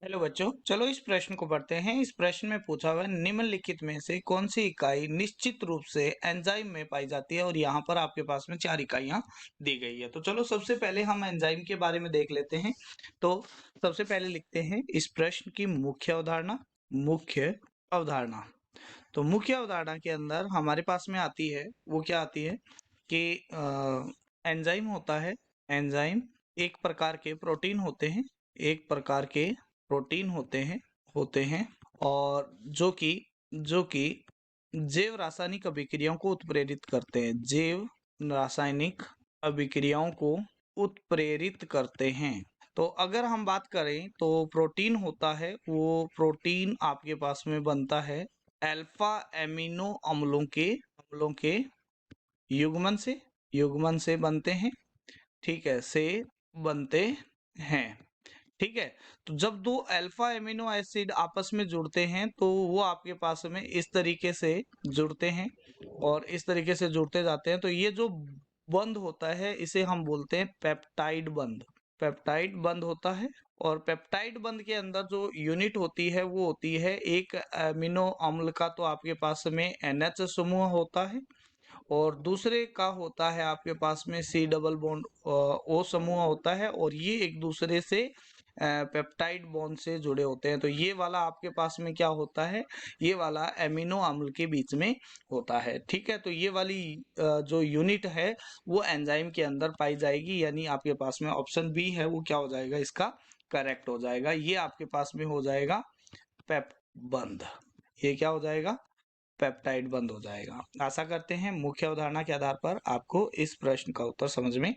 Hello बच्चों, चलो इस प्रश्न को पढ़ते हैं। इस प्रश्न में पूछा हुआ है निम्नलिखित में से कौन सी इकाई निश्चित रूप से एंजाइम में पाई जाती है, और यहाँ पर आपके पास में 4 इकाइयां दी गई है। तो चलो सबसे पहले हम एंजाइम के बारे में देख लेते हैं। तो सबसे पहले लिखते हैं इस प्रश्न की मुख्य अवधारणा। मुख्य अवधारणा, तो मुख्य अवधारणा के अंदर हमारे पास में आती है, वो क्या आती है कि एंजाइम होता है। एंजाइम एक प्रकार के प्रोटीन होते हैं, एक प्रकार के प्रोटीन होते हैं और जो कि जैव रासायनिक अभिक्रियाओं को उत्प्रेरित करते हैं। जैव रासायनिक अभिक्रियाओं को उत्प्रेरित करते हैं। तो अगर हम बात करें तो प्रोटीन होता है, वो प्रोटीन आपके पास में बनता है अल्फा एमिनो अम्लों के युग्मन से बनते हैं। ठीक है, से बनते हैं। ठीक है, तो जब दो अल्फा एमिनो एसिड आपस में जुड़ते हैं तो वो आपके पास में इस तरीके से जुड़ते हैं और इस तरीके से जुड़ते जाते हैं। तो ये जो बंध होता है इसे हम बोलते हैं पेप्टाइड बंध। पेप्टाइड बंध होता है, और पेप्टाइड बंध के अंदर जो यूनिट होती है वो होती है एक एमिनो अम्ल का, तो आपके पास में NH समूह होता है, और दूसरे का होता है आपके पास में C डबल बॉन्ड O समूह होता है, और ये एक दूसरे से पेप्टाइड बॉन्ड से जुड़े होते हैं। तो ये वाला आपके पास में क्या होता है, ये वाला एमिनो अम्ल के बीच में होता है। ठीक है, तो ये वाली जो यूनिट है वो एंजाइम के अंदर पाई जाएगी, यानी आपके पास में ऑप्शन बी है वो क्या हो जाएगा, इसका करेक्ट हो जाएगा। ये आपके पास में हो जाएगा पेप बंध। ये क्या हो जाएगा, पेप्टाइड बंद हो जाएगा। आशा करते हैं मुख्य अवधारणा के आधार पर आपको इस प्रश्न का उत्तर समझ में